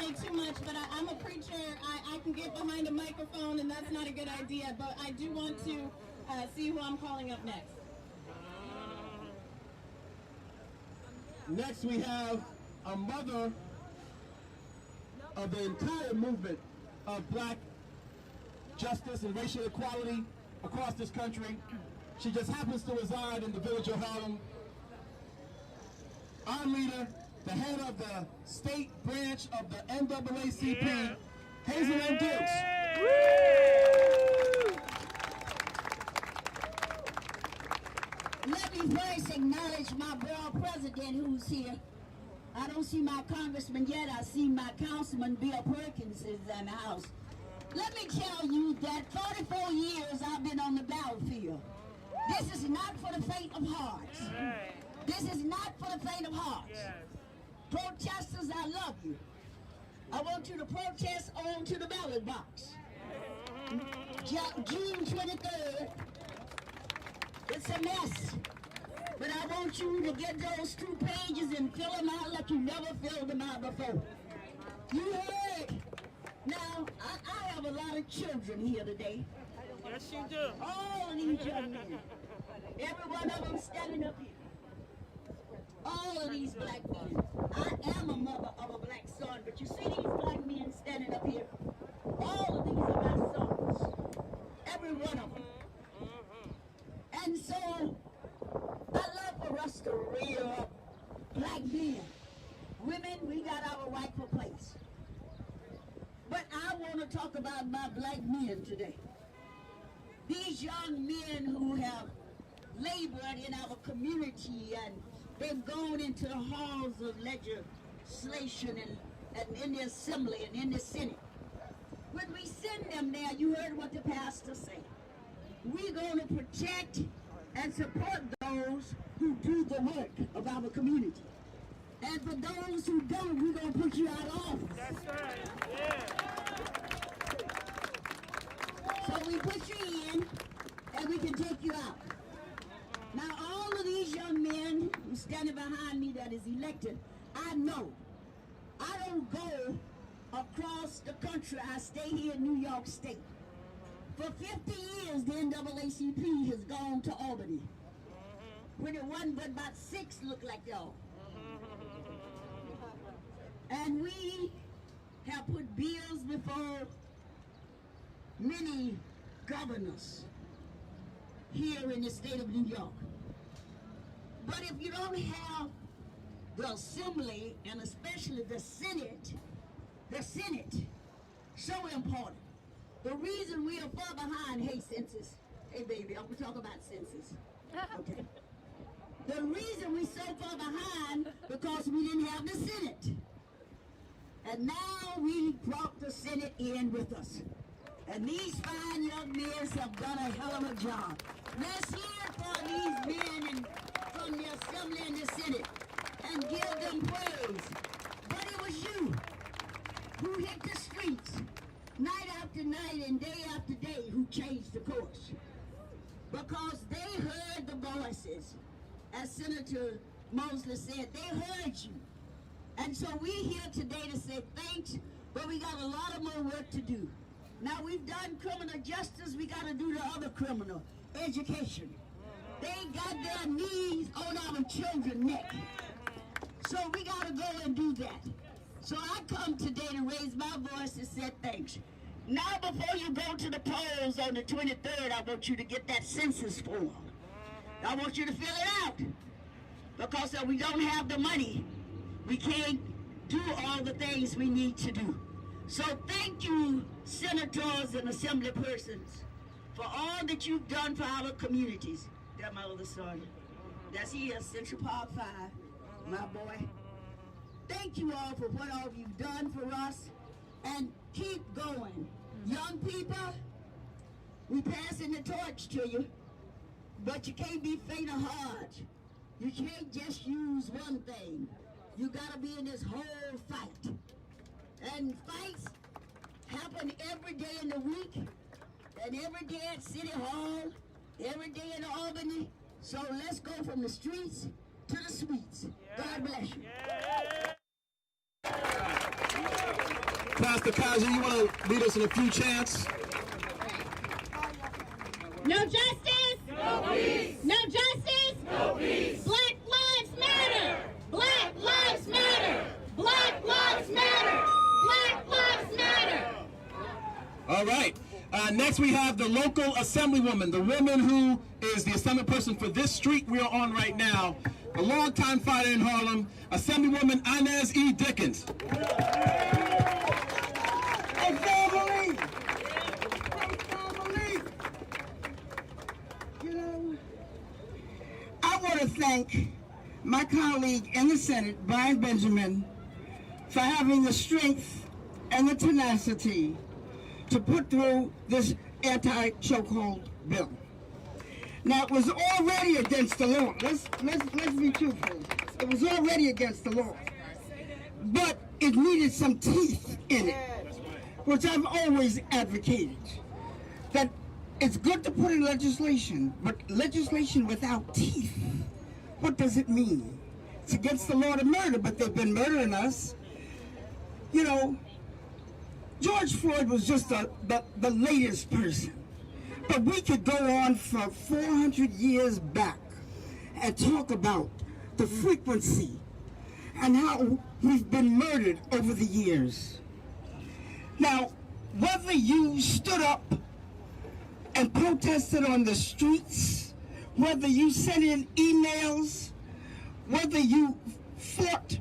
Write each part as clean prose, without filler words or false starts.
say too much, but I'm a preacher. I can get behind a microphone, and that's not a good idea. But I do want to see who I'm calling up next. Next, we have a mother of the entire movement of black justice and racial equality across this country. She just happens to reside in the village of Harlem. Our leader, the head of the state branch of the NAACP, Hazel M. Dukes. Let me first acknowledge my board president who's here. I don't see my congressman yet. I see my councilman, Bill Perkins, is in the house. Let me tell you that 44 years I've been on the battlefield. This is not for the faint of hearts. This is not for the faint of hearts. Protesters, I love you. I want you to protest on to the ballot box. June 23rd, it's a mess. But I want you to get those 2 pages and fill them out like you never filled them out before. You heard. Now, I have a lot of children here today. Yes, you do. All of these young men. Every one of them standing up here. All of these black men. I am a mother of a black son, but you see these black men standing up here? All of these are my sons. Every one of them. And so, I love for us to rear up black men. Women, we got our rightful place. But I want to talk about my black men today. These young men who have labored in our community and they've gone into the halls of legislation and in the assembly and in the Senate. When we send them there, you heard what the pastor said. We're going to protect and support those who do the work of our community. And for those who don't, we're going to put you out of office. That's right, yeah. So we put you in, and we can take you out. Now, all of these young men who's standing behind me that is elected, I know. I don't go across the country. I stay here in New York State. For 50 years, the NAACP has gone to Albany. When it wasn't but about 6 look like y'all. And we have put bills before many governors here in the state of New York. But if you don't have the Assembly and especially the Senate, so important. The reason we are far behind, hey census, hey baby, I'm gonna talk about census, okay. The reason we're so far behind because we didn't have the Senate. And now we brought the Senate in with us. And these fine young men have done a hell of a job. Let's hear for these men from the Assembly and the Senate and give them praise. But it was you who hit the streets night after night and day after day who changed the course. Because they heard the voices. As Senator Mosley said, they heard you. And so we're here today to say thanks, but we got a lot of more work to do. Now we've done criminal justice, we got to do the other criminal, education. They got their knees on our children's neck. So we got to go and do that. So I come today to raise my voice and say thanks. Now before you go to the polls on the 23rd, I want you to get that census form. I want you to fill it out. Because if we don't have the money, we can't do all the things we need to do. So thank you, senators and assembly persons, for all that you've done for our communities. That's my other son. That's here, Central Park 5, my boy. Thank you all for what all you've done for us, and keep going. Young people, we passing the torch to you, but you can't be faint of heart. You can't just use one thing. You gotta be in this whole fight. And fights happen every day in the week, and every day at City Hall, every day in Albany. So let's go from the streets to the suites. God bless you. Pastor Kaja, you want to lead us in a few chants? No justice. No peace. No justice. No peace. Black lives matter. Black lives matter. Black lives matter. Black lives matter. All right. Next we have the local assemblywoman, the woman who is the assembly person for this street we are on right now, a longtime fighter in Harlem, Assemblywoman Inez E. Dickens. Hey, family! Hey, family! You know, I want to thank my colleague in the Senate, Brian Benjamin, for having the strength and the tenacity to put through this anti-chokehold bill. Now, it was already against the law. Let's be truthful. It was already against the law. But it needed some teeth in it, which I've always advocated. That it's good to put in legislation, but legislation without teeth, what does it mean? It's against the law to murder, but they've been murdering us. You know, George Floyd was just the latest person. But we could go on for 400 years back and talk about the frequency and how we've been murdered over the years. Now, whether you stood up and protested on the streets, whether you sent in emails, whether you fought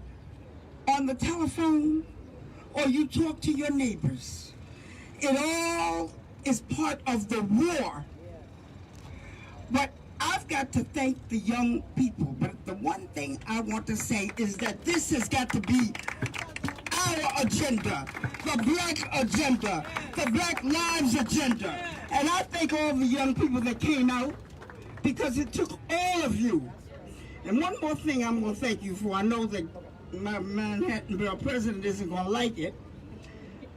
on the telephone, or you talk to your neighbors, it all is part of the war. But I've got to thank the young people. But the one thing I want to say is that this has got to be our agenda, the black agenda, the Black Lives agenda. And I thank all the young people that came out, because it took all of you. And one more thing I'm going to thank you for. I know that my Manhattan Borough president isn't going to like it,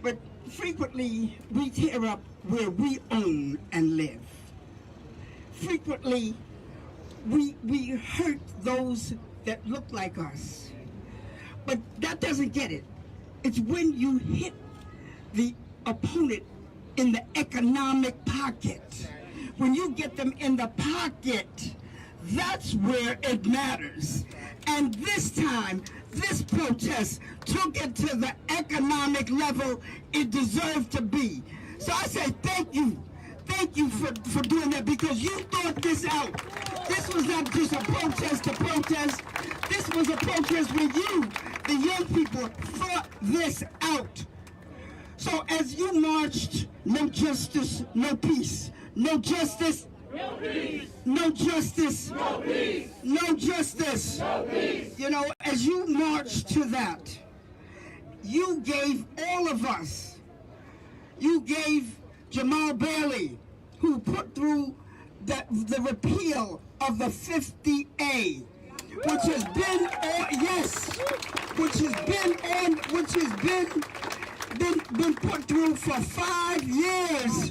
but frequently we tear up where we own and live. Frequently we hurt those that look like us. But that doesn't get it. It's when you hit the opponent in the economic pocket. When you get them in the pocket, that's where it matters. And this time, this protest took it to the economic level it deserved to be. So I say thank you. Thank you for doing that, because you thought this out. This was not just a protest to protest. This was a protest where you, the young people, thought this out. So as you marched, no justice, no peace. No justice, no peace. No justice, no peace. No justice, no peace. You know, as you marched to that, you gave all of us, you gave Jamal Bailey, who put through the repeal of the 50A, which has been been put through for 5 years.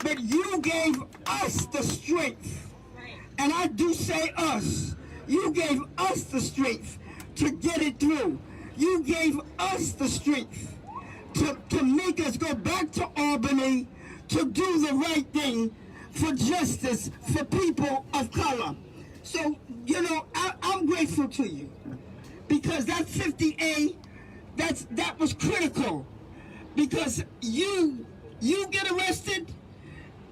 But you gave us the strength, and I do say us. You gave us the strength to get it through. You gave us the strength to make us go back to Albany to do the right thing for justice for people of color. So, you know, I'm grateful to you, because that 50A, that was critical, because you get arrested,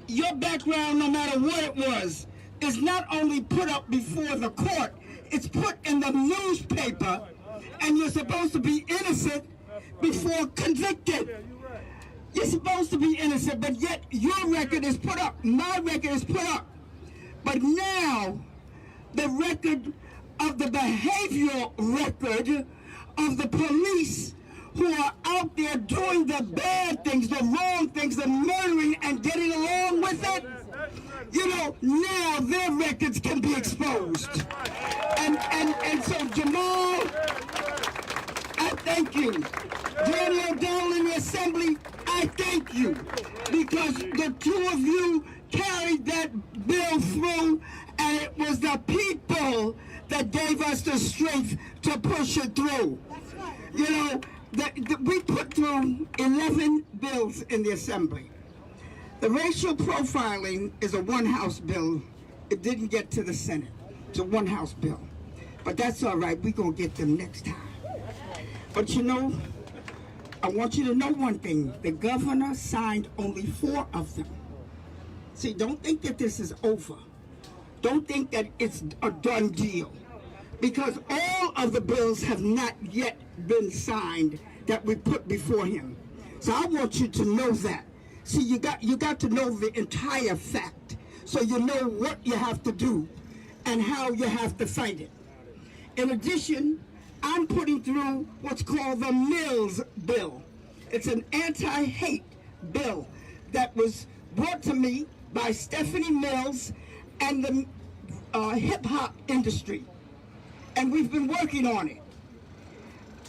your background, no matter what it was, is not only put up before the court, it's put in the newspaper, and you're supposed to be innocent before convicted. You're supposed to be innocent, but yet your record is put up, my record is put up. But now, the record of the behavioral record of the police who are out there doing the bad things, the wrong things, the murdering, and getting along with it, you know, now their records can be exposed. And so, Jamal, I thank you. Danny O'Donnell in the Assembly, I thank you, because the two of you carried that bill through, and it was the people that gave us the strength to push it through. You know, we put through 11 bills in the Assembly. The racial profiling is a one-house bill. It didn't get to the Senate. It's a one-house bill. But that's all right. We're going to get them next time. But you know, I want you to know one thing. The governor signed only 4 of them. See, don't think that this is over. Don't think that it's a done deal. Because all of the bills have not yet been signed that we put before him. So I want you to know that. See, you got to know the entire fact, so you know what you have to do and how you have to fight it. In addition, I'm putting through what's called the Mills Bill. It's an anti-hate bill that was brought to me by Stephanie Mills and the hip-hop industry. And we've been working on it.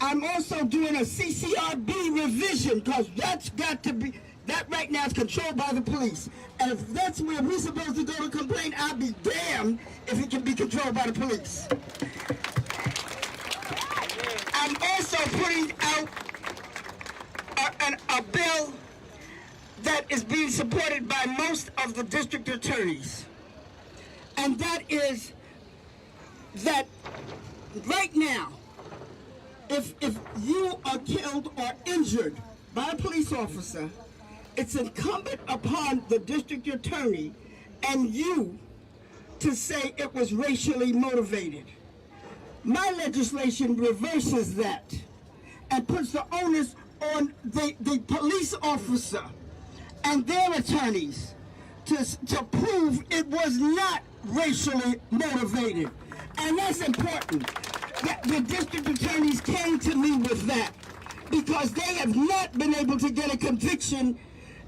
I'm also doing a CCRB revision, because that's got to be, that right now is controlled by the police. And if that's where we're supposed to go to complain, I'll be damned if it can be controlled by the police. I'm also putting out a bill that is being supported by most of the district attorneys. And that is that right now, if you are killed or injured by a police officer, it's incumbent upon the district attorney and you to say it was racially motivated. My legislation reverses that and puts the onus on the police officer and their attorneys to prove it was not racially motivated. And that's important. The district attorneys came to me with that because they have not been able to get a conviction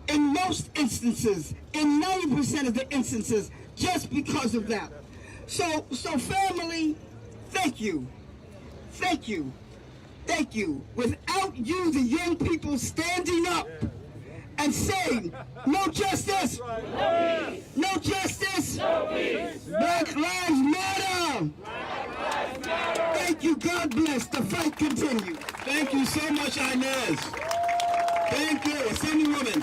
in most instances, in 90% of the instances, just because of that. So family, thank you. Thank you. Thank you. Without you, the young people standing up and saying, no justice, no justice, Black Lives Matter. Thank you. God bless. The fight continues. Thank you so much, Inez. Thank you. Assemblywoman,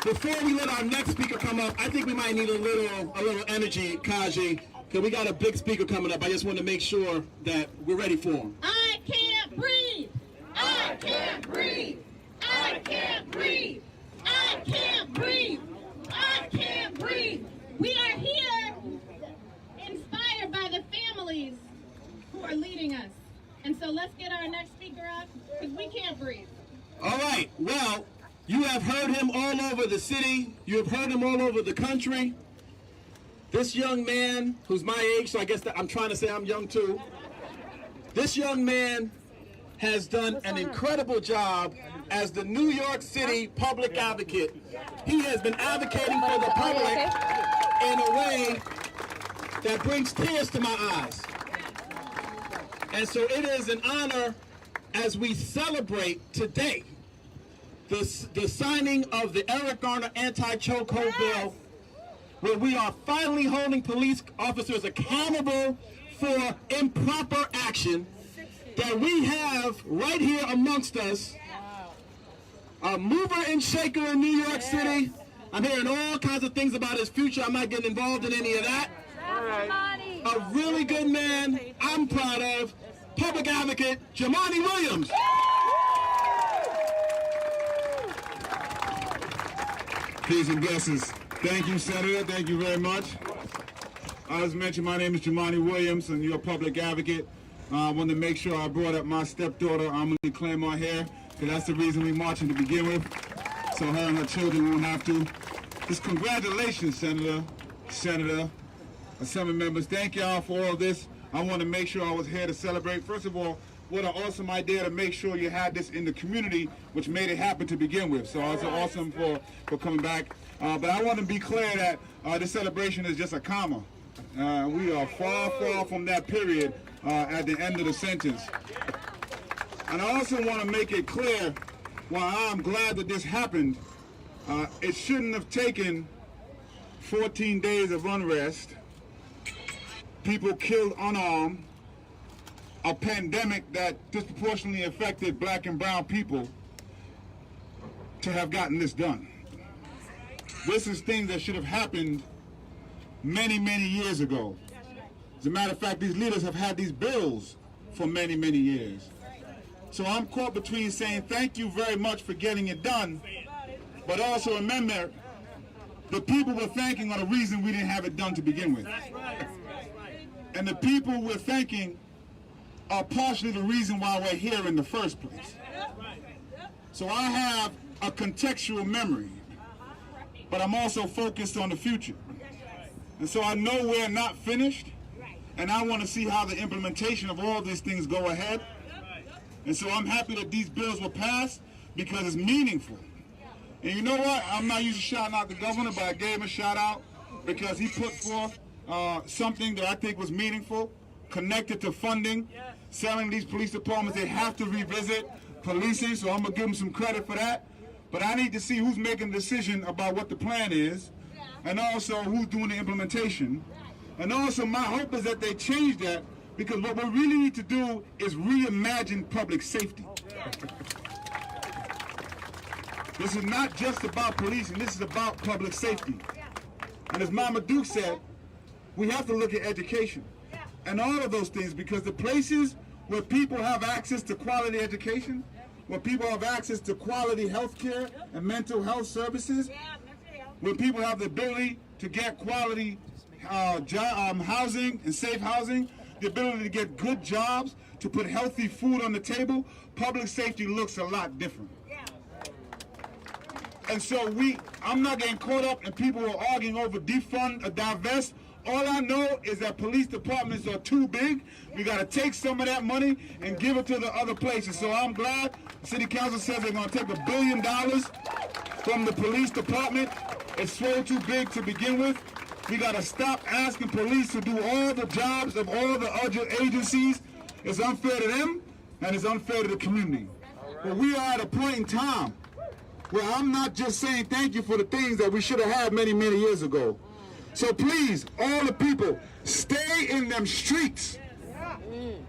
before we let our next speaker come up, I think we might need a little energy, Kaji, because we got a big speaker coming up. I just want to make sure that we're ready for him. I can't breathe. I can't breathe. I can't breathe. I can't breathe. I can't breathe. We are here inspired by the families who are leading us. And so let's get our next speaker up, because we can't breathe. All right. Well, you have heard him all over the city. You have heard him all over the country. This young man, who's my age, so I guess that I'm trying to say I'm young too. This young man has done an incredible job as the New York City public advocate. He has been advocating for the public in a way that brings tears to my eyes. And so it is an honor as we celebrate today the signing of the Eric Garner anti-chokehold bill, where we are finally holding police officers accountable for improper action, that we have right here amongst us a mover and shaker in New York City. I'm hearing all kinds of things about his future. I'm not getting involved in any of that. A really good man, I'm proud of, public advocate, Jamani Williams. Peace and blessings. Thank you, Senator. Thank you very much. As mentioned, my name is Jamani Williams, and you're a public advocate. I wanted to make sure I brought up my stepdaughter, Amelie Claymore, here, because that's the reason we marching to begin with, so her and her children won't have to. Just congratulations, Senator, Assembly members. Thank y'all for all this. I want to make sure I was here to celebrate. First of all, what an awesome idea to make sure you had this in the community, which made it happen to begin with. So it's awesome for coming back. But I want to be clear that this celebration is just a comma. We are far, far from that period at the end of the sentence. And I also want to make it clear, while I'm glad that this happened, it shouldn't have taken 14 days of unrest, people killed unarmed, a pandemic that disproportionately affected black and brown people to have gotten this done. This is things that should have happened many, many years ago. As a matter of fact, these leaders have had these bills for many, many years. So I'm caught between saying thank you very much for getting it done, but also remember the people we're thanking are the reason we didn't have it done to begin with. And the people we're thanking are partially the reason why we're here in the first place. So I have a contextual memory, but I'm also focused on the future. And so I know we're not finished, and I want to see how the implementation of all these things go ahead. And so I'm happy that these bills were passed because it's meaningful. And you know what? I'm not usually shouting out the governor, but I gave him a shout out because he put forth something that I think was meaningful, connected to funding. Selling these police departments, they have to revisit policing, so I'm going to give them some credit for that. But I need to see who's making the decision about what the plan is, and also who's doing the implementation. And also my hope is that they change that, because what we really need to do is reimagine public safety. This is not just about policing, this is about public safety. And as Mama Duke said, we have to look at education and all of those things, because the places where people have access to quality education, where people have access to quality health care and mental health services, where people have the ability to get quality housing and safe housing, the ability to get good jobs, to put healthy food on the table, public safety looks a lot different. And so I'm not getting caught up in people who are arguing over defund or divest. All I know is that police departments are too big. We got to take some of that money and give it to the other places. So I'm glad the city council says they're going to take $1 billion from the police department. It's so too big to begin with. We got to stop asking police to do all the jobs of all the other agencies. It's unfair to them, and it's unfair to the community. But we are at a point in time where I'm not just saying thank you for the things that we should have had many, many years ago. So please, all the people, stay in them streets.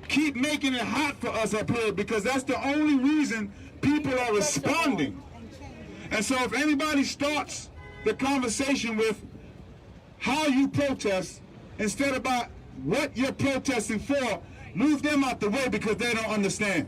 Keep making it hot for us up here, because that's the only reason people are responding. And so if anybody starts the conversation with how you protest instead about what you're protesting for, move them out the way, because they don't understand.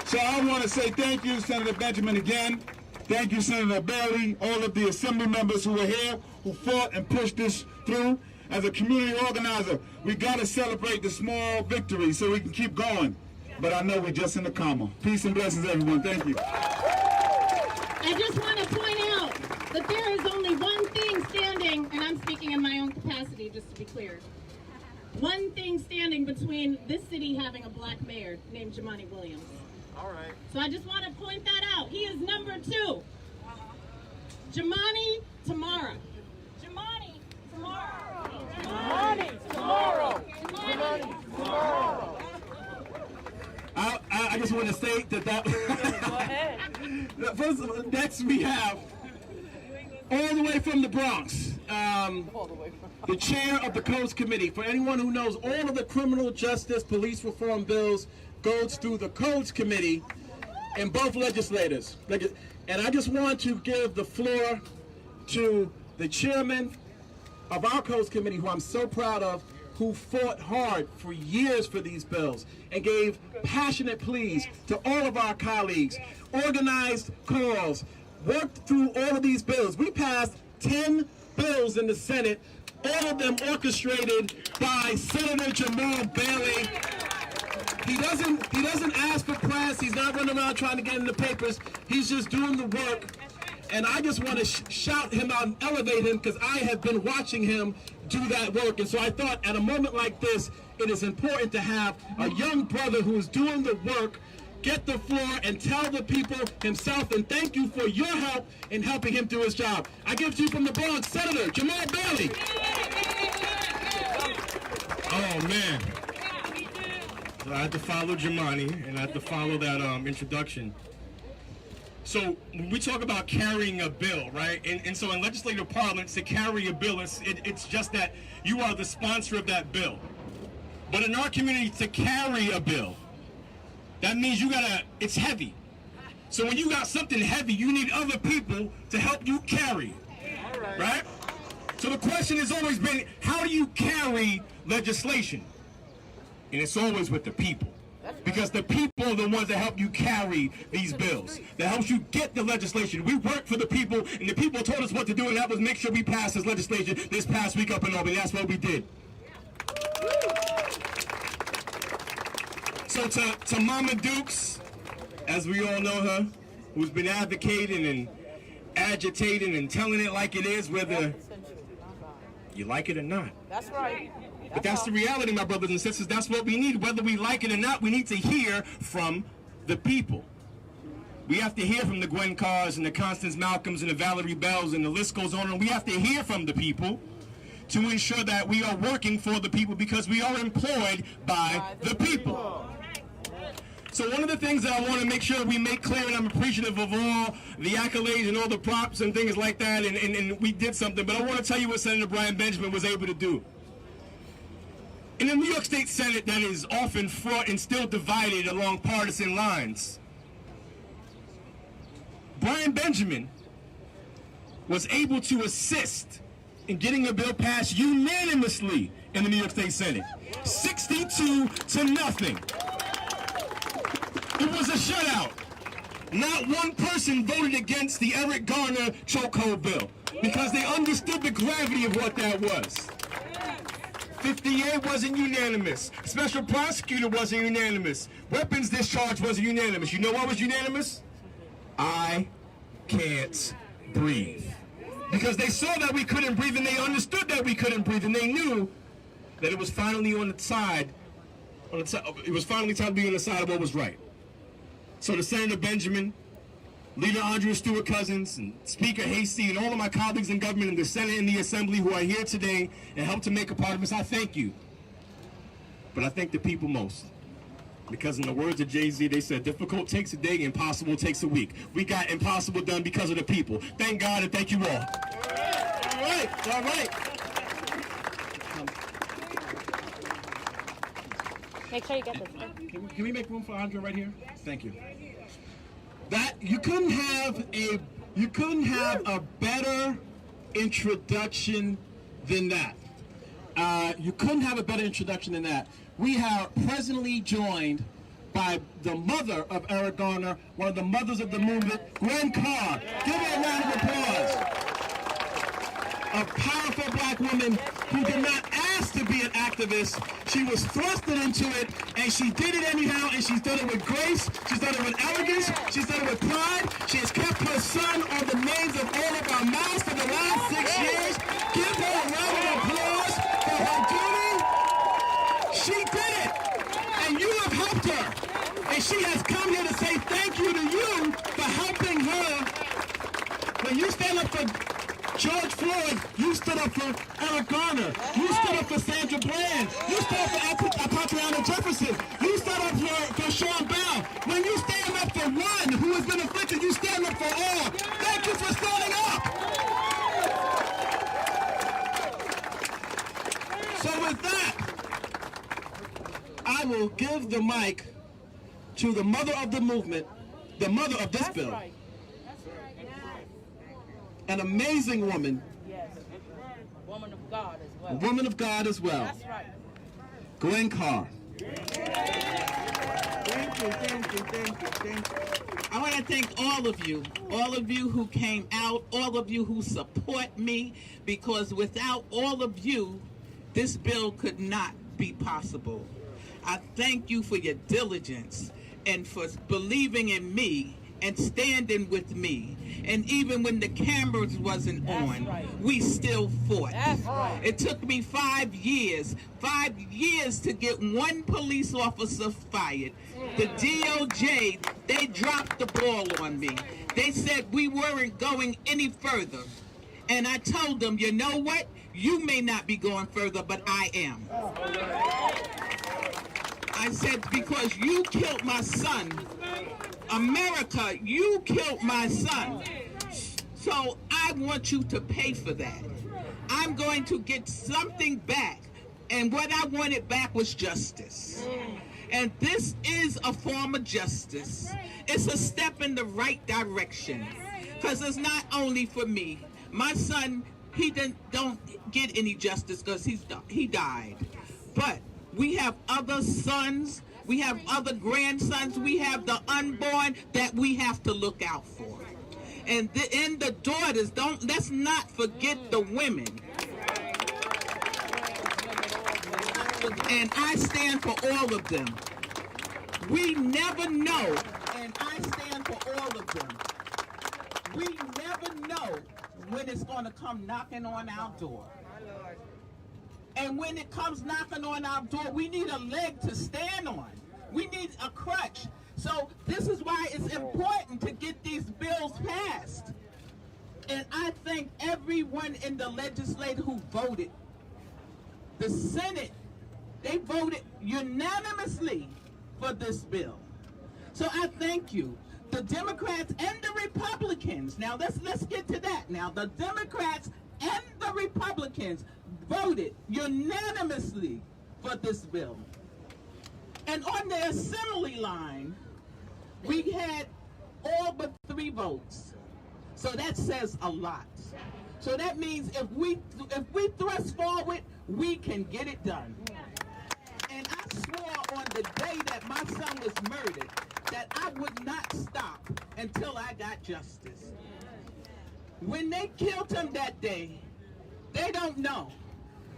So I want to say thank you, Senator Benjamin, again. Thank you, Senator Bailey, all of the assembly members who were here, who fought and pushed this through. As a community organizer, we got to celebrate the small victories so we can keep going. But I know we're just in the comma. Peace and blessings, everyone. Thank you. I just want to point out that there is only one thing standing, and I'm speaking in my own capacity, just to be clear. One thing standing between this city having a black mayor named Jumaane Williams. All right. So I just want to point that out. He is number 2. Jumaane tomorrow. Jumaane tomorrow. Jumaane tomorrow. Jumaane Tomorrow. I just want to state that Go ahead. first, next we have, all the way from the Bronx, the chair of the Codes Committee. For anyone who knows, all of the criminal justice police reform bills goes through the Codes Committee and both legislators. And I just want to give the floor to the chairman of our Codes Committee, who I'm so proud of, who fought hard for years for these bills and gave passionate pleas to all of our colleagues, organized calls, worked through all of these bills. We passed 10 bills in the Senate, all of them orchestrated by Senator Jamal Bailey. He doesn't ask for press. He's not running around trying to get in the papers. He's just doing the work. And I just want to shout him out and elevate him, because I have been watching him do that work. And so I thought at a moment like this, it is important to have a young brother who is doing the work get the floor and tell the people himself, and thank you for your help in helping him do his job. I give to you from the Bronx, Senator Jamal Bailey. Oh, man. So I had to follow Jumaane, and I had to follow that introduction. So when we talk about carrying a bill, right? And so in legislative parlance, to carry a bill, it's just that you are the sponsor of that bill. But in our community, to carry a bill, that means it's heavy. So when you got something heavy, you need other people to help you carry it, right? So the question has always been, how do you carry legislation? And it's always with the people. Because the people are the ones that help you carry these bills, that helps you get the legislation. We work for the people, and the people told us what to do, and that was make sure we passed this legislation this past week up in Albany. That's what we did. So to Mama Dukes, as we all know her, who's been advocating and agitating and telling it like it is, whether you like it or not. That's right. But that's the reality, my brothers and sisters. That's what we need. Whether we like it or not, we need to hear from the people. We have to hear from the Gwen Carrs and the Constance Malcolms and the Valerie Bells, and the list goes on. And we have to hear from the people to ensure that we are working for the people, because we are employed by the people. So one of the things that I want to make sure we make clear, and I'm appreciative of all the accolades and all the props and things like that, and we did something, but I want to tell you what Senator Brian Benjamin was able to do. In the New York State Senate that is often fraught and still divided along partisan lines, Brian Benjamin was able to assist in getting a bill passed unanimously in the New York State Senate. 62-0. It was a shutout. Not one person voted against the Eric Garner chokehold bill because they understood the gravity of what that was. 58 wasn't unanimous. Special prosecutor wasn't unanimous. Weapons discharge wasn't unanimous. You know what was unanimous? I can't breathe. Because they saw that we couldn't breathe, and they understood that we couldn't breathe, and they knew that it was finally on the side. It was finally time to be on the side of what was right. So to Senator Benjamin, Leader Andrea Stewart-Cousins, and Speaker Hasty, and all of my colleagues in government in the Senate and the Assembly who are here today and helped to make a part of this, I thank you. But I thank the people most. Because in the words of Jay-Z, they said, difficult takes a day, impossible takes a week. We got impossible done because of the people. Thank God and thank you all. All right, all right. Make sure you get this. Can we make room for Andrea right here? Thank you. That you couldn't have a better introduction than that. You couldn't have a better introduction than that. We are presently joined by the mother of Eric Garner, one of the mothers of the movement, Gwen Carr. Give her a round of applause. A powerful black woman who did not ask to be an activist. She was thrusted into it, and she did it anyhow, and she's done it with grace, she's done it with elegance, she's done it with pride. She has kept her son on the names of all of our mouths for the last 6 years. Give her a round of applause for her duty. She did it, and you have helped her. And she has come here to say thank you to you for helping her. When you stand up for George Floyd, you stood up for Eric Garner. You stood up for Sandra Bland. You stood up for Patriana Jefferson. You stood up for Sean Bell. When you stand up for one who has been afflicted, you stand up for all. Thank you for standing up. So with that, I will give the mic to the mother of the movement, the mother of this bill. Right. An amazing woman. Yes. Woman of God as well. Woman of God as well. That's right. Gwen Carr. Thank you. I want to thank all of you who came out, all of you who support me, because without all of you, this bill could not be possible. I thank you for your diligence and for believing in me and standing with me. And even when the cameras wasn't on, we still fought. That's right. It took me 5 years to get one police officer fired. The DOJ, they dropped the ball on me. They said we weren't going any further. And I told them, you know what? You may not be going further, but I am. I said, because you killed my son, America, you killed my son. So I want you to pay for that. I'm going to get something back. And what I wanted back was justice. And this is a form of justice. It's a step in the right direction. Because it's not only for me. My son, he don't get any justice because he died. But we have other sons, we have other grandsons, we have the unborn that we have to look out for. And the daughters, let's not forget the women. And I stand for all of them. We never know, and I stand for all of them. We never know when it's going to come knocking on our door. And when it comes knocking on our door, we need a leg to stand on. We need a crutch. So this is why it's important to get these bills passed. And I thank everyone in the legislature who voted. The Senate, they voted unanimously for this bill. So I thank you. The Democrats and the Republicans. Now let's get to that. Now the Democrats and the Republicans voted unanimously for this bill. And on the assembly line, we had all but 3 votes. So that says a lot. So that means if we thrust forward, we can get it done. And I swore on the day that my son was murdered that I would not stop until I got justice. When they killed him that day, they don't know.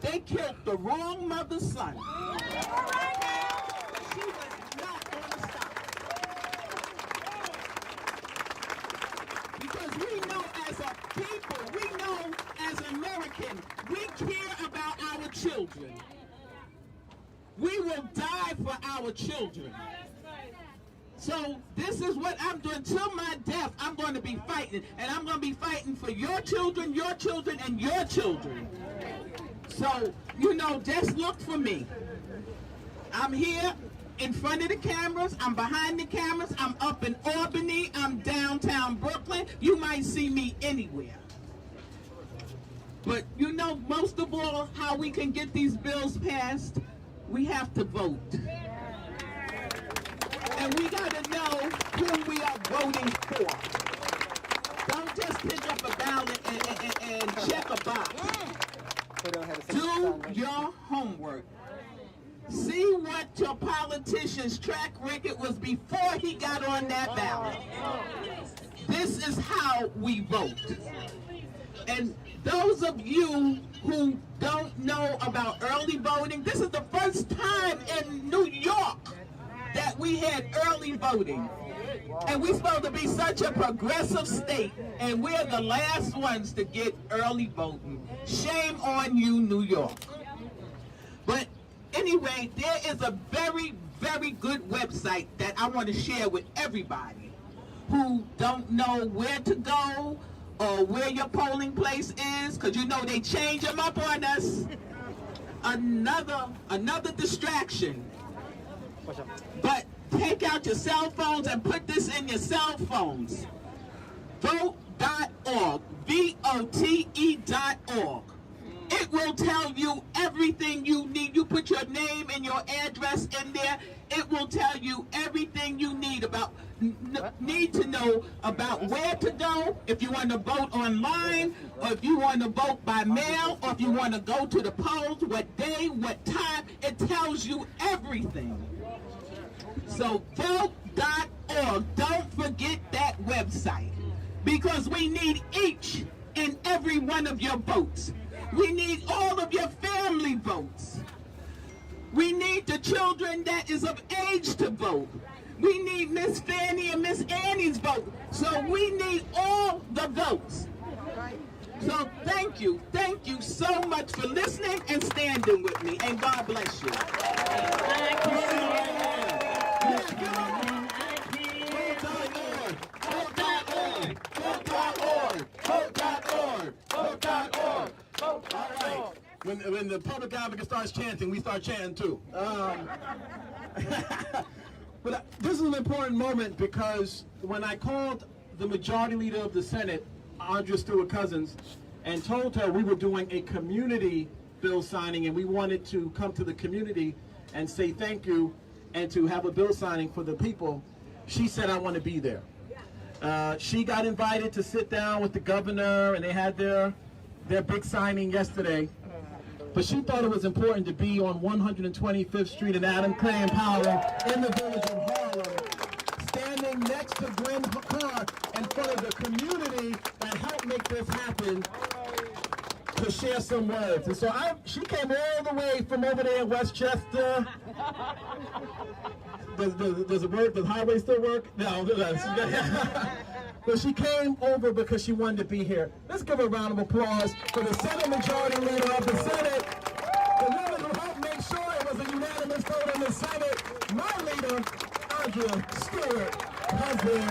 They killed the wrong mother's son. She was not going to stop. Because we know as a people, we know as Americans, we care about our children. We will die for our children. So this is what I'm doing. Till my death, I'm going to be fighting. And I'm going to be fighting for your children, and your children. So, just look for me. I'm here in front of the cameras. I'm behind the cameras. I'm up in Albany. I'm downtown Brooklyn. You might see me anywhere. But most of all, how we can get these bills passed, we have to vote. And we got to know who we are voting for. Don't just pick up a ballot and check a box. Do your homework. See what your politician's track record was before he got on that ballot. This is how we vote. And those of you who don't know about early voting, this is the first time in New York that we had early voting. And we're supposed to be such a progressive state, and we're the last ones to get early voting. Shame on you, New York. But anyway, there is a very, very good website that I want to share with everybody who don't know where to go or where your polling place is, because they change them up on us. Another distraction. But take out your cell phones and put this in your cell phones. Vote.org, VOTE.org. It will tell you everything you need. You put your name and your address in there. It will tell you everything you need to know about where to go, if you want to vote online, or if you want to vote by mail, or if you want to go to the polls, what day, what time. It tells you everything. So vote.org, don't forget that website, because we need each and every one of your votes. We need all of your family votes. We need the children that is of age to vote. We need Miss Fannie and Miss Annie's vote. So we need all the votes. So thank you so much for listening and standing with me, and God bless you. All right. When the public advocate starts chanting, we start chanting too. But this is an important moment because when I called the majority leader of the Senate, Andrea Stewart-Cousins, and told her we were doing a community bill signing and we wanted to come to the community and say thank you and to have a bill signing for the people, she said, I want to be there. She got invited to sit down with the governor and they had their big signing yesterday. But she thought it was important to be on 125th Street in Adam Clay and Powell in the village of Harlem, standing next to Glenn Carr in front of the community that helped make this happen, to share some words. And so she came all the way from over there in Westchester. Does the highway still work? No. But she came over because she wanted to be here. Let's give a round of applause for the Senate Majority Leader of the Senate, the woman who helped make sure it was a unanimous vote in the Senate, my leader, Andrea Stewart-Cousins.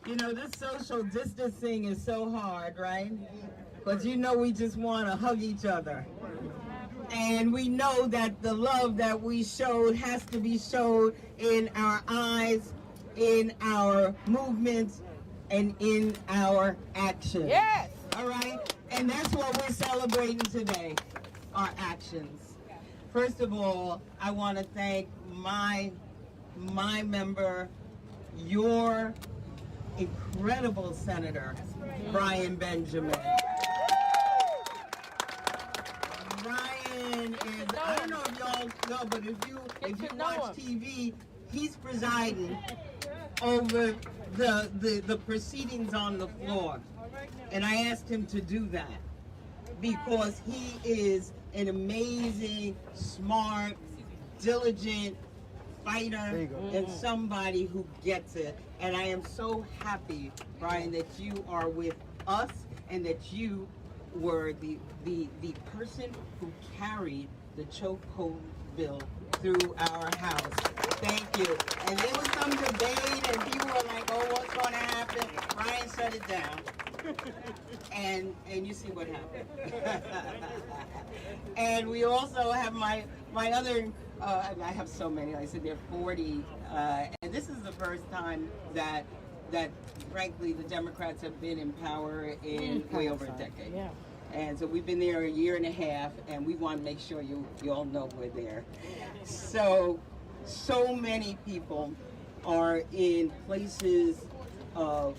You know, this social distancing is so hard, right? But you know we just want to hug each other. And we know that the love that we showed has to be showed in our eyes, in our movements, and in our actions. Yes! All right? And that's what we're celebrating today, our actions. First of all, I want to thank my member, your incredible Senator, Brian Benjamin. Brian is, I don't know if y'all know, but if you watch TV, he's presiding over the proceedings on the floor. And I asked him to do that because he is an amazing, smart, diligent fighter and somebody who gets it. And I am so happy, Brian, that you are with us and that you were the person who carried the chokehold bill through our house. Thank you. And there was some debate and people were like, oh, what's going to happen? Brian shut it down. And you see what happened. And we also have my other, I have so many, like I said, there are 40, and this is the first time that frankly the Democrats have been in power in way over a decade. Yeah. And so we've been there a year and a half, and we want to make sure you all know we're there. So many people are in places of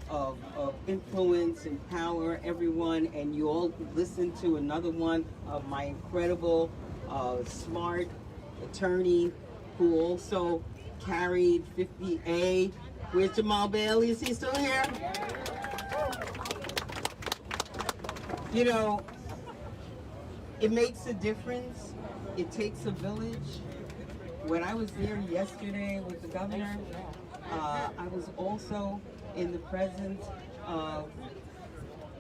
influence and power, everyone, and you all listen to another one of my incredible, smart attorney who also carried 50A. Where's Jamal Bailey? Is he still here? You know, it makes a difference. It takes a village. When I was there yesterday with the governor, I was also in the presence of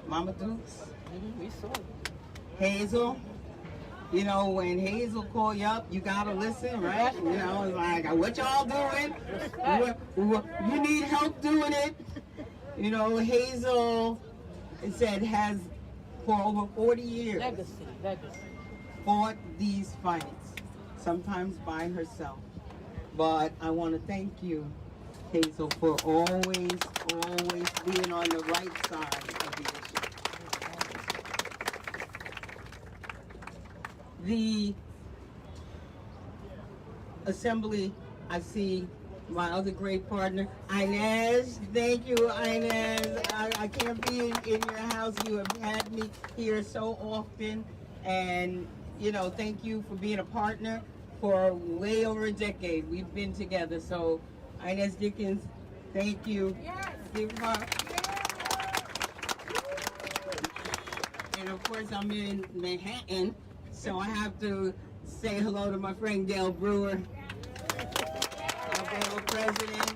Mama Dukes, Hazel. You know, when Hazel call you up, you gotta listen, right? You know, it's like, what y'all doing? You need help doing it. You know, Hazel, it said, has for over 40 years fought these fights, sometimes by herself. But I want to thank you, Hazel, for always being on the right side of the issue. The assembly, I see my other great partner, Inez. Thank you, Inez. I can't be in your house. You have had me here so often. And, you know, thank you for being a partner for way over a decade. We've been together. So, Inez Dickens, thank you. Yes. Give her. And of course, I'm in Manhattan, so I have to say hello to my friend Gail Brewer, our fellow president.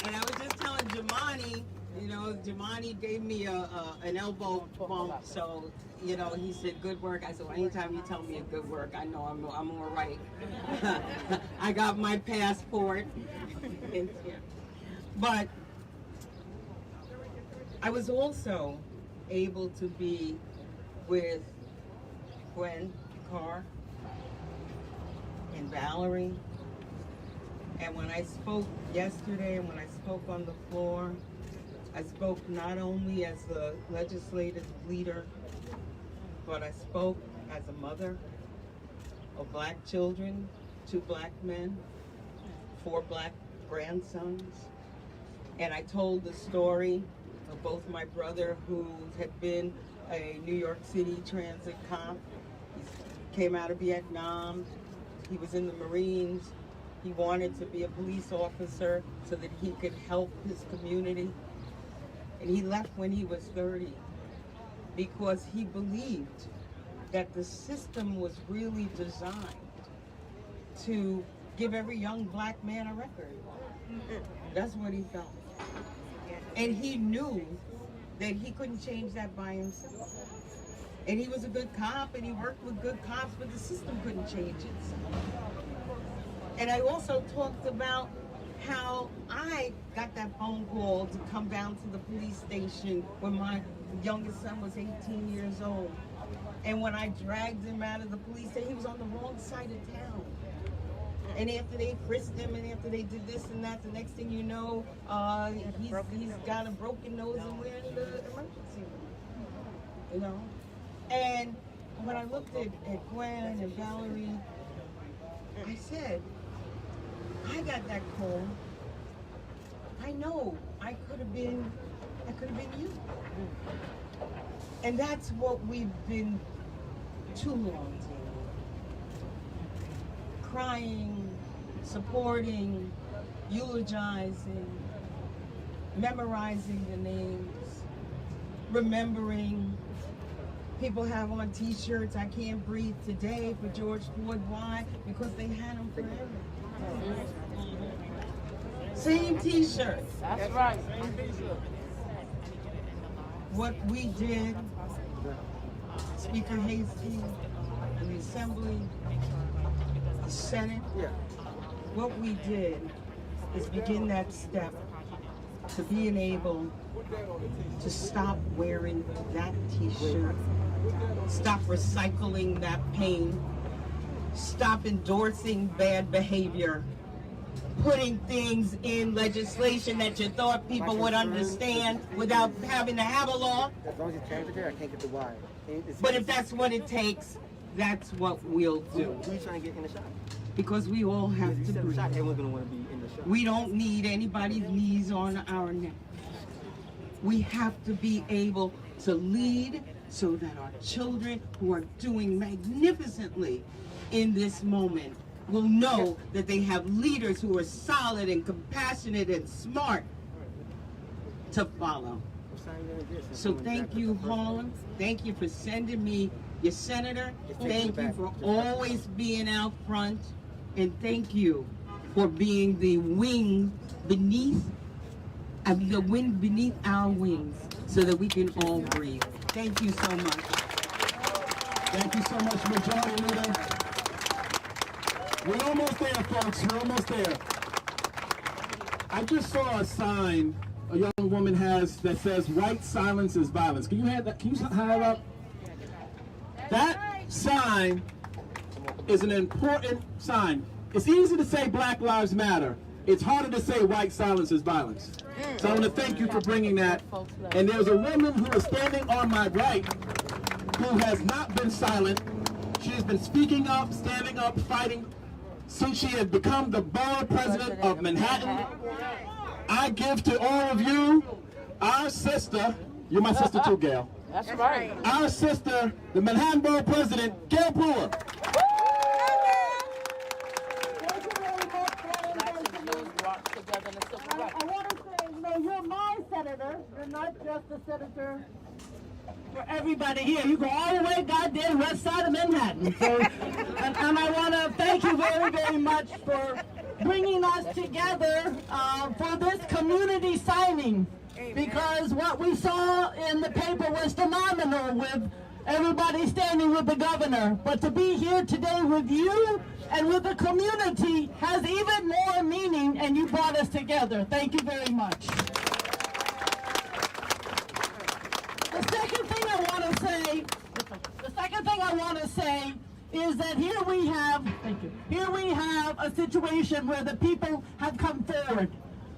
And I was just telling Jamani, you know, Jamani gave me an elbow bump, so, you know, he said, good work. I said, well, anytime you tell me a good work, I know I'm all right. I got my passport. But I was also able to be with Gwen Carr and Valerie. And when I spoke yesterday and when I spoke on the floor, I spoke not only as a legislative leader, but I spoke as a mother of black children, 2 black men, 4 black grandsons. And I told the story of both my brother, who had been a New York City transit cop. He came out of Vietnam. He was in the Marines. He wanted to be a police officer so that he could help his community. And he left when he was 30 because he believed that the system was really designed to give every young black man a record. That's what he felt. And he knew that he couldn't change that by himself. And he was a good cop and he worked with good cops, but the system couldn't change itself. And I also talked about how I got that phone call to come down to the police station when my youngest son was 18 years old. And when I dragged him out of the police station, he was on the wrong side of town. And after they frisked him and after they did this and that, the next thing you know, he's got a broken nose and we're in the emergency room. You know? And when I looked at Gwen and Valerie, I said, I got that call. I know I could have been you. And that's what we've been too long doing. Crying, supporting, eulogizing, memorizing the names, remembering. People have on t-shirts, I can't breathe today for George Floyd. Why? Because they had them forever. Same t-shirts. That's right. What we did, Speaker Hasty, the Assembly, the Senate, what we did is begin that step to being able to stop wearing that t-shirt, stop recycling that pain, stop endorsing bad behavior, putting things in legislation that you thought people would understand without having to have a law. As long as it's transitory, I can't get the why. But if that's what it takes, that's what we'll do. Who are you trying to get in the shot? Because we all have to breathe. Everyone's going to want to be in the shot. We don't need anybody's knees on our neck. We have to be able to lead so that our children who are doing magnificently in this moment will know that they have leaders who are solid and compassionate and smart to follow. So thank you, Harlem. Thank you for sending me your senator. Thank you for always being out front. And thank you for being the wing beneath, the wind beneath our wings so that we can all breathe. Thank you so much. Thank you so much, Majority Leader. We're almost there, folks. We're almost there. I just saw a sign a young woman has that says "White silence is violence." Can you have that? Can you hide up? That sign is an important sign. It's easy to say Black Lives Matter. It's harder to say white silence is violence. So I want to thank you for bringing that. And there's a woman who is standing on my right who has not been silent. She has been speaking up, standing up, fighting since she has become the borough president of Manhattan. I give to all of you, our sister, you're my sister too, Gail. That's right. Our sister, the Manhattan Borough President, Gail Brewer. I want to say, you're my senator. You're not just a senator for everybody here. You go all the way goddamn west side of Manhattan. So, and I want to thank you very, very much for bringing us together for this community signing. Because what we saw in the paper was phenomenal with everybody standing with the governor. But to be here today with you and with the community has even more meaning, and you brought us together. Thank you very much. The second thing I want to say say is that here we have a situation where the people have come forward.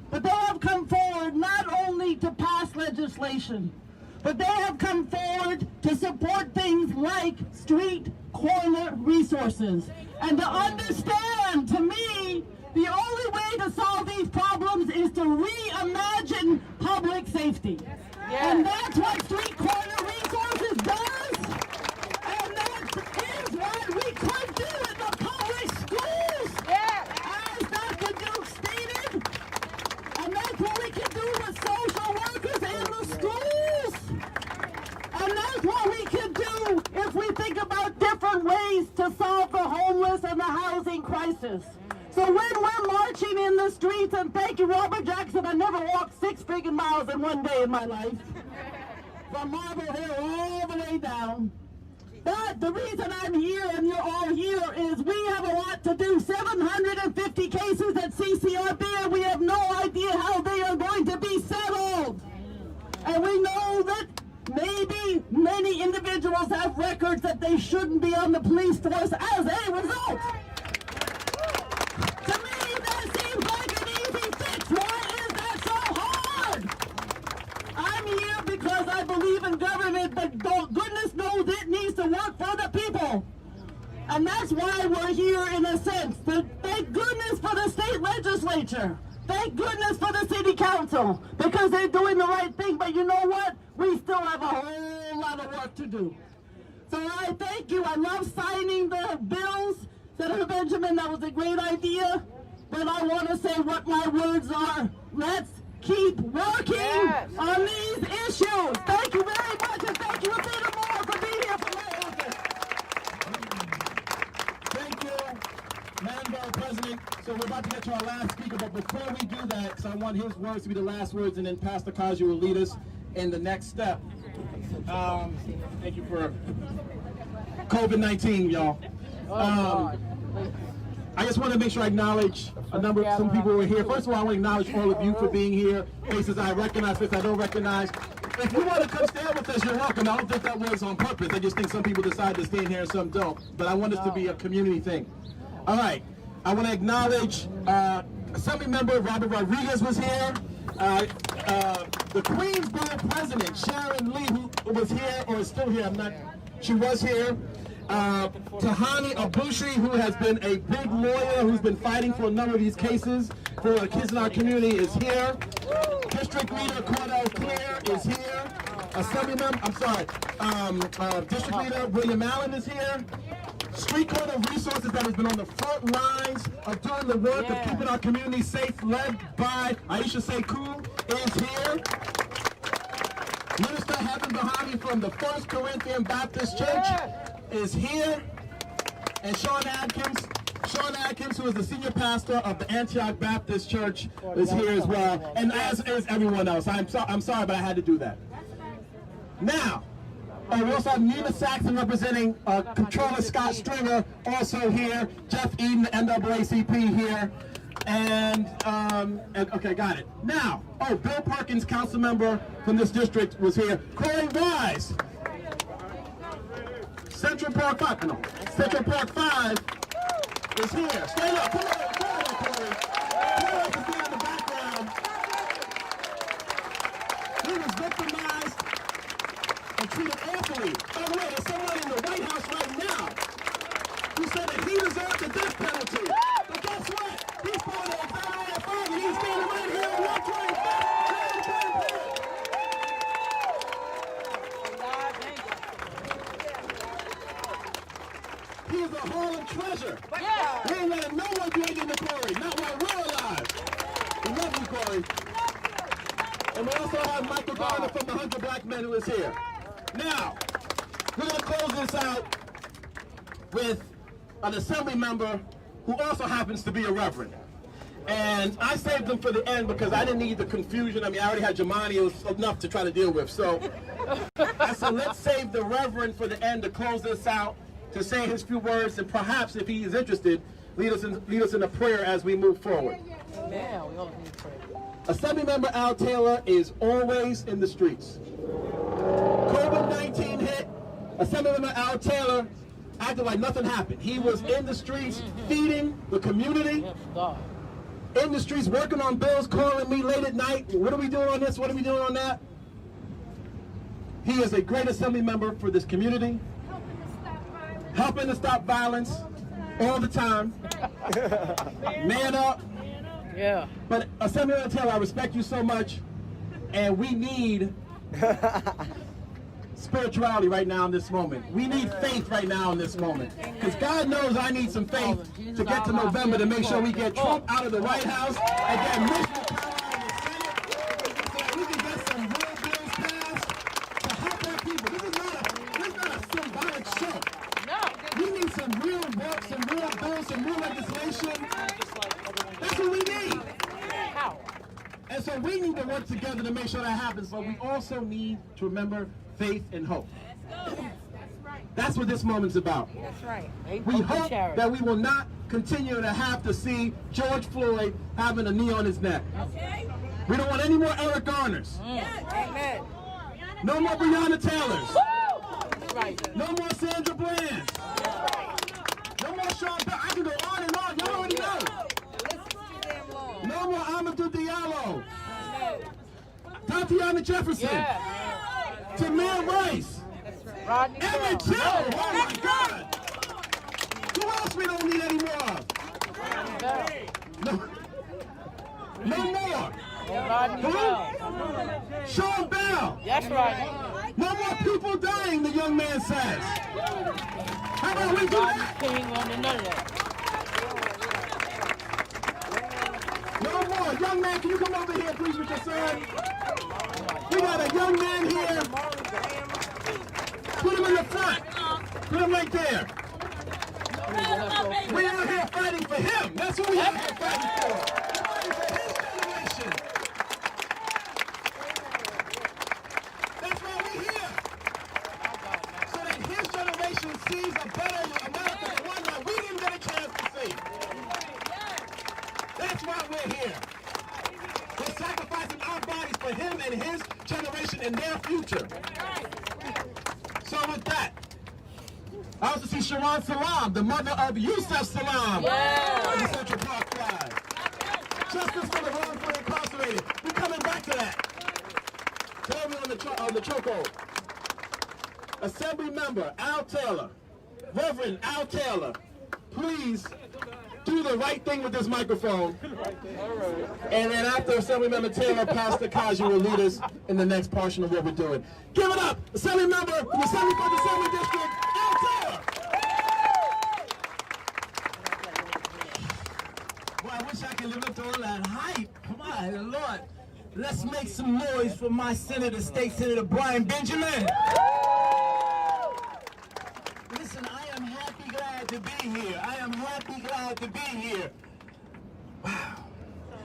But they have come forward not only to pass legislation, but they have come forward to support things like street corner resources. And to understand, to me, the only way to solve these problems is to reimagine public safety. And that's what street corner resources does. And that is what we could do in the public schools. As Dr. Duke stated. And that's what we can do with social workers in the schools. And that's what we can do if we think about different ways to solve the homeless and the housing crisis. So when we're marching in the streets, and thank you, Robert Jackson, I never walked 6 friggin' miles in one day in my life. From Marble Hill all the way down. But the reason I'm here and you're all here is we have a lot to do. 750 cases at CCRB, and we have no idea how they are going to be settled. And we know that maybe many individuals have records that they shouldn't be on the police force as a result. To me, that seems like an easy fix. Why is that so hard? I'm here because I believe in government, but goodness knows it needs to work for the people. And that's why we're here in a sense. But thank goodness for the state legislature. Thank goodness for the city council, because they're doing the right thing. But you know what? We still have a whole lot of work to do. So I thank you. I love signing the bills. Senator Benjamin, that was a great idea. But I want to say what my words are. Let's keep working on these issues. Thank you very much, and thank you a bit more for being here for my office. Thank you, Madam Borough President. So we're about to get to our last speaker, but before we do that, because I want his words to be the last words, and then Pastor Kaji will lead us in the next step. Thank you for COVID-19, y'all. I just want to make sure I acknowledge some people who are here. First of all, I want to acknowledge all of you for being here. Faces I recognize, faces I don't recognize. If you want to come stand with us, you're welcome. I don't think that was on purpose. I just think some people decide to stand here and some don't. But I want this to be a community thing. All right. I want to acknowledge Assembly Member Robert Rodriguez was here. The Queensborough President, Sharon Lee, who was here or is still here. She was here. Tahani Abushi, who has been a big lawyer, who's been fighting for a number of these cases for the kids in our community, is here. District Leader Cordell Clear is here. Assembly Member, District Leader William Allen is here. Street Corner Resources, that has been on the front lines of doing the work of keeping our community safe, led by Aisha Sekou, is here. Minister Heaven Bahami from the First Corinthian Baptist Church is here. And Sean Atkins, who is the senior pastor of the Antioch Baptist Church, is here as well. And as is everyone else. I'm sorry, but I had to do that. Now, we also have Nina Saxon representing Controller Scott Stringer, also here. Jeff Eden, the NAACP here. And okay, got it. Now, Bill Perkins, council member from this district, was here. Corey Wise, Central Park 5, no, Central Park 5 is here. Stand up, come on, Corey. Corey is here in the background. He was victimized and treated awfully. By the way, there's someone in the White House right now who said that he deserved the death penalty. But guess what? He's part of the NYC, and he's standing right here on 125. He is a Harlem treasure. We ain't letting no one do anything to Corey, not while we're alive. We love you, Corey. And we also have Michael Garner from the 100 Black Men who is here. Now, we're going to close this out with an assembly member who also happens to be a reverend. And I saved them for the end because I didn't need the confusion. I mean, I already had Jamani, it was enough to try to deal with. So I said, let's save the reverend for the end to close this out, to say his few words, and perhaps, if he is interested, lead us in a prayer as we move forward. Yeah, we all need prayer. Assemblymember Al Taylor is always in the streets. COVID-19 hit. Assemblymember Al Taylor acting like nothing happened. He was in the streets feeding the community, in the streets working on bills, calling me late at night. What are we doing on this? What are we doing on that? He is a great assembly member for this community, helping to stop violence all the time. Man up. Yeah. But Assemblyman Taylor, I respect you so much, and we need spirituality right now in this moment. We need faith right now in this moment. Because God knows I need some faith to get to November to make sure we get Trump out of the White House and get Mitch McConnell out of the Senate so that we can get some real bills passed to help our people. This is not a symbolic show. No. We need some real work, some real bills, some real legislation. That's what we need. How? And so we need to work together to make sure that happens, but we also need to remember faith and hope. That's what this moment's about. That's right. We hope that we will not continue to have to see George Floyd having a knee on his neck. We don't want any more Eric Garners. Amen. No more Breonna Taylors. Right. No more Sandra Bland. No more Sean Bell. I can go on and on. Y'all already know. No more Amadou Diallo. Tatiana Jefferson. Tamir Rice. Emmett Till. Oh my God. Who else we don't need any more of? No more. Who? Sean Bell. That's right. No more people dying, the young man says. How about we do that? King on the none of that. No more. Young man, can you come over here, please, with your son? We got a young man here. Put him in the front. Put him right there. We're out here fighting for him. That's what we out here fighting for. We're fighting for his generation. That's why we're here. So that his generation sees a better America, the one that we didn't get a chance to see. That's why we're here. We're sacrificing our bodies for him and his generation and their future. So with that, I also see Sharon Salam, the mother of Yusef Salam, of the Central Park Tribe. Justice for the wrongfully incarcerated. We're coming back to that. Tell me on the chokehold. Assembly member Al Taylor, Reverend Al Taylor, please do the right thing with this microphone. And then after Assemblymember Taylor, Pastor Kaji will lead us in the next portion of what we're doing. Give it up, Assemblymember from the 74th Assembly District, Al Taylor. Well, I wish I could live up to all that hype. My Lord. Let's make some noise for my Senator, State Senator Brian Benjamin. Listen, I am happy, glad to be here. I am happy, glad to be here. Wow.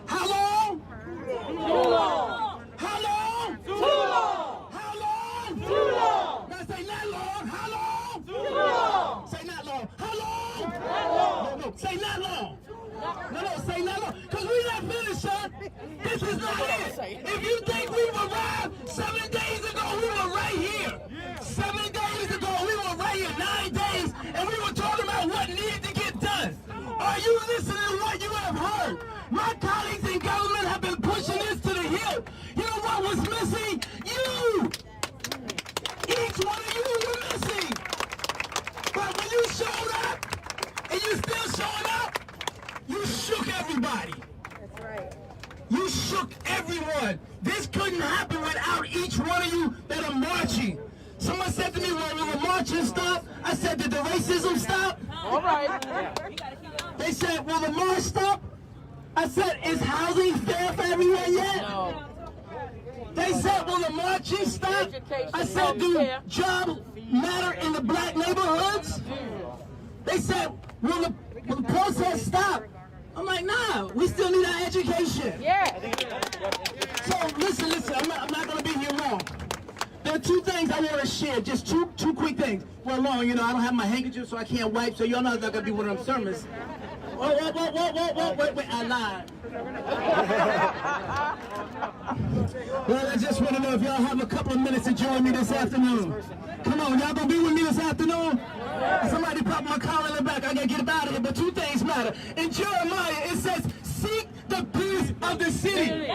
How long? Too long. How long? Too long. How long? Too long. Now say not long. How long? Too long. Say not long. How long? Not long. No, say not long. No, say not long. Because we're not finished, son. This is not it. If you think we were right 7 days ago, we were right here. 7 days ago, we were right here. 9 days, and we were talking about what needed to get done. Are you listening to what you have heard? My colleagues in government have been pushing this to the hill. You know what was missing? You. Each one of you were missing. But when you showed up, and you still showing up, you shook everybody. That's right. You shook everyone. This couldn't happen without each one of you that are marching. Someone said to me, well, will the marching stop? I said, did the racism stop? All right. They said, will the march stop? I said, is housing fair for everyone yet? No. They said, will the marching stop? I said, do jobs matter in the black neighborhoods? They said, will the protest stop? I'm like, nah, we still need our education. Yeah. So listen, I'm not going to be here long. There are two things I want to share, just two quick things. Well, long, you know, I don't have my handkerchief, so I can't wipe, so y'all know it's not going to be one of them sermons. Wait, I lied. Well, I just want to know if y'all have a couple of minutes to join me this afternoon. Come on, y'all going to be with me this afternoon? Somebody probably out of here, but two things matter. In Jeremiah, it says, seek the peace of the city.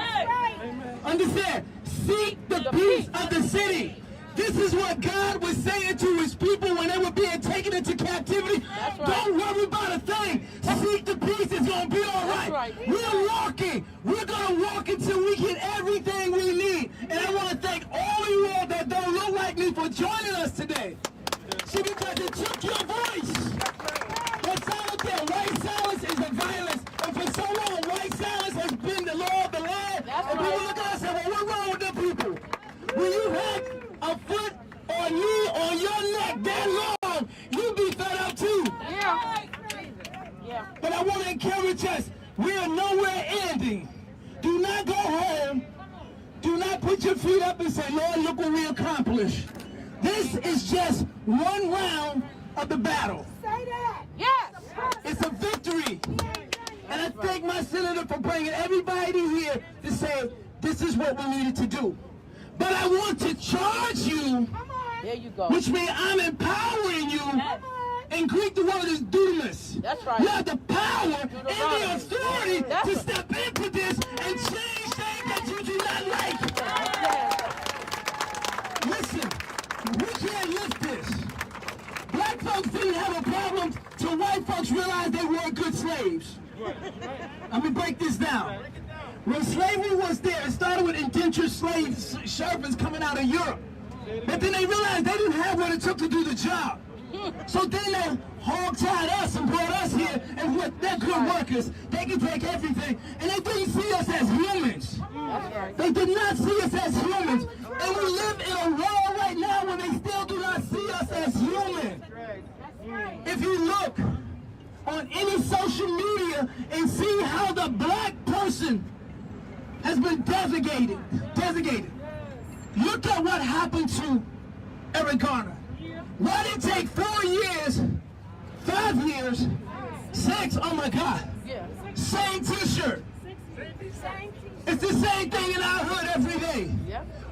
Understand? Seek the peace of the city. This is what God was saying to his people when they were being taken into captivity. Don't worry about a thing. Seek the peace. It's going to be all right. We're walking. We're going to walk until we get everything we need. And I want to thank all of you all that don't look like me for joining us today. See, because it took your voice. What's out there? White silence is the violence. And for so long, white silence has been the law of the land. And people look at us and say, well, what's wrong with them people? When you had a foot or knee on your neck that long, you be fed up too. Yeah. But I want to encourage us, we are nowhere ending. Do not go home. Do not put your feet up and say, Lord, look what we accomplished. This is just one round of the battle. Say that. Yes. It's a victory. And I thank my senator for bringing everybody here to say, this is what we needed to do. But I want to charge you, there you go. Which means I'm empowering you. In Greek, the word is dunamis. That's right. You have the power and the authority to step into this and change things that you do not like. Listen, we can't lift this. Black folks didn't have a problem till white folks realized they weren't good slaves. I'm going to break this down. When slavery was there, it started with indentured slave servants coming out of Europe. But then they realized they didn't have what it took to do the job. So then they hog-tied us and brought us here, and they're good workers. They can take everything. And they didn't see us as humans. They did not see us as humans. And we live in a world right now where they still do not see us as human. If you look on any social media and see how the black person has been designated. Look at what happened to Eric Garner. Why did it take 4 years, 5 years, 6, oh my God, same t-shirt. It's the same thing in our hood every day.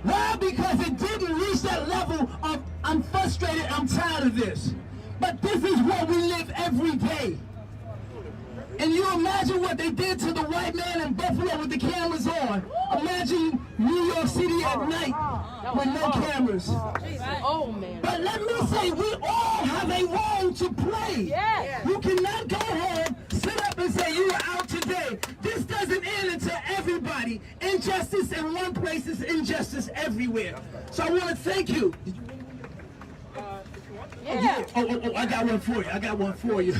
Why? Because it didn't reach that level of, I'm frustrated, I'm tired of this. But this is what we live every day. And you imagine what they did to the white man in Buffalo with the cameras on. Imagine New York City at night with no cameras. Oh, man. But let me say, we all have a role to play. Yes. You cannot go home, sit up and say you were out today. This doesn't end until everybody. Injustice in one place is injustice everywhere. So I want to thank you. Yeah. Oh, I got one for you.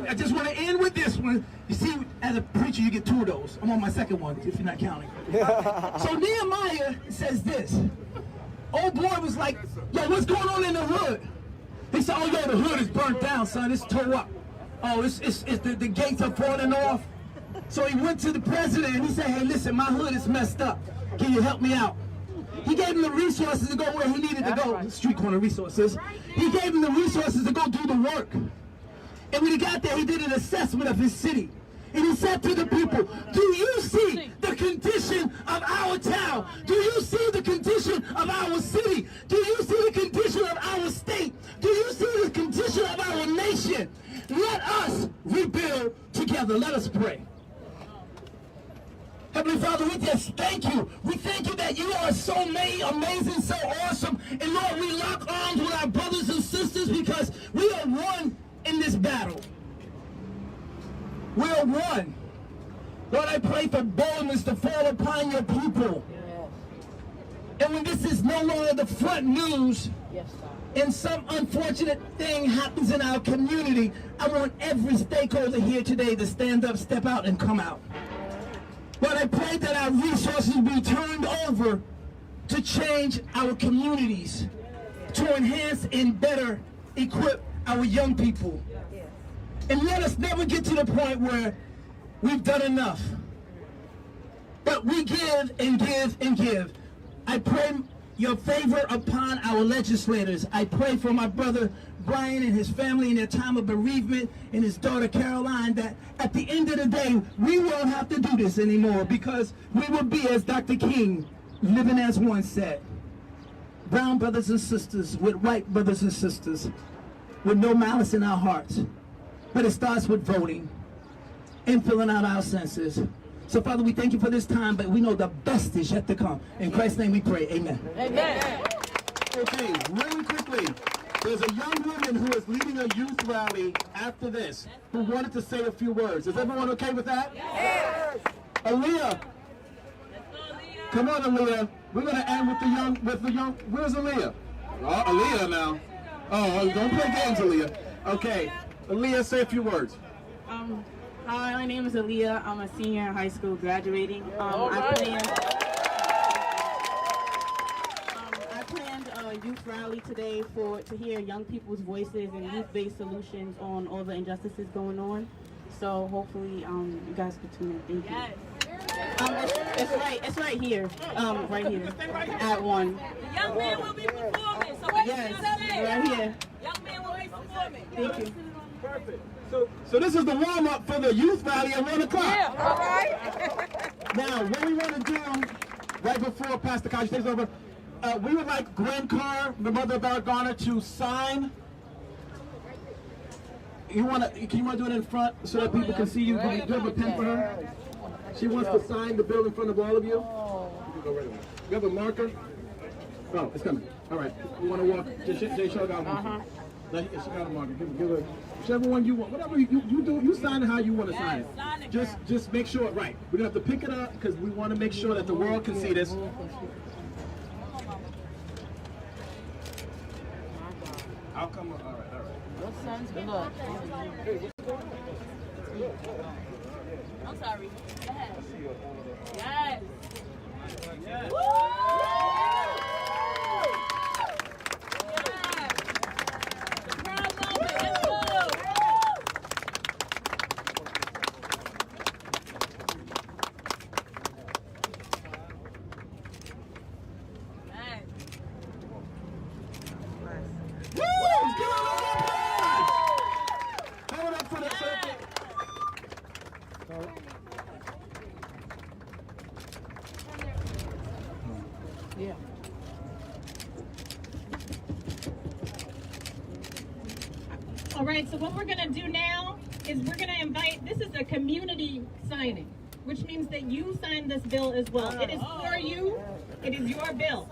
I just want to end with this one. You see, as a preacher, you get 2 of those. I'm on my second one, if you're not counting. So Nehemiah says this. Old boy was like, yo, what's going on in the hood? He said, oh, yo, the hood is burnt down, son. It's tore up. Oh, the gates are falling off. So he went to the president and he said, hey, listen, my hood is messed up. Can you help me out? He gave him the resources to go where he needed to go. Street corner resources. He gave him the resources to go do the work. And when he got there, he did an assessment of his city. And he said to the people, do you see the condition of our town? Do you see the condition of our city? Do you see the condition of our state? Do you see the condition of our nation? Let us rebuild together. Let us pray. Heavenly Father, we just thank you. We thank you that you are so amazing, so awesome. And Lord, we lock arms with our brothers and sisters because we are one in this battle. We are one. Lord, I pray for boldness to fall upon your people. And when this is no longer the front news, and some unfortunate thing happens in our community, I want every stakeholder here today to stand up, step out, and come out. Lord, I pray that our resources be turned over to change our communities, to enhance and better equip our young people. And let us never get to the point where we've done enough. But we give and give and give. I pray your favor upon our legislators. I pray for my brother Brian and his family in their time of bereavement, and his daughter Caroline, that at the end of the day, we won't have to do this anymore because we will be, as Dr. King, living as one said. Brown brothers and sisters with white brothers and sisters with no malice in our hearts. but it starts with voting and filling out our census. So, Father, we thank you for this time, but we know the best is yet to come. In Christ's name we pray. Amen. Amen. Okay, really quickly, there's a young woman who is leading a youth rally after this who wanted to say a few words. Is everyone okay with that? Yes. Aaliyah. Come on, Aaliyah. We're going to end with the young, where's Aaliyah? Oh, Aaliyah now. Oh, don't play games, Aaliyah. Okay, Aaliyah, say a few words. Hi, my name is Aaliyah. I'm a senior in high school graduating. I planned a youth rally today to hear young people's voices and youth-based solutions on all the injustices going on. So hopefully you guys can tune in. Thank you. It's right here. Right here. At 1. The young man will be performing. So yes, right here. Young man will be performing. Thank you. Perfect. So this is the warm-up for the youth rally at 1 o'clock. Yeah, all right. Now, what we want to do, right before Pastor Kaji takes over, we would like Gwen Carr, the mother of Eric Garner, to sign. Can you want to do it in front so that people can see you? Do you have a pen for her? She wants to sign the bill in front of all of you. You can go right away. You have a marker? Oh, it's coming. All right. You want to walk? Jay Shaw got one. She got a marker. Give her whichever one you want. Whatever you do, you sign it how you want to sign it. Just make sure, right. We're going to have to pick it up because we want to make sure that the world can see this. I'll come up. All right. Your son's good. I'm sorry. Go ahead. Yes. Yes. Woo! Yes. The proud moment. Let's go. Nice. Woo! Give her a round of applause! Hold up for the circuit. Yeah. All right, so what we're going to do now is we're going to invite, this is a community signing, which means that you sign this bill as well. It is for you. It is your bill.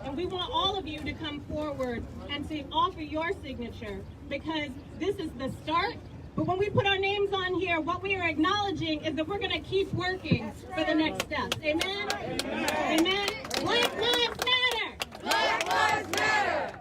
And we want all of you to come forward and to offer your signature because this is the start. But when we put our names on here, what we are acknowledging is that we're going to keep working for the next steps. Amen? Amen? Black Lives Matter! Black Lives Matter!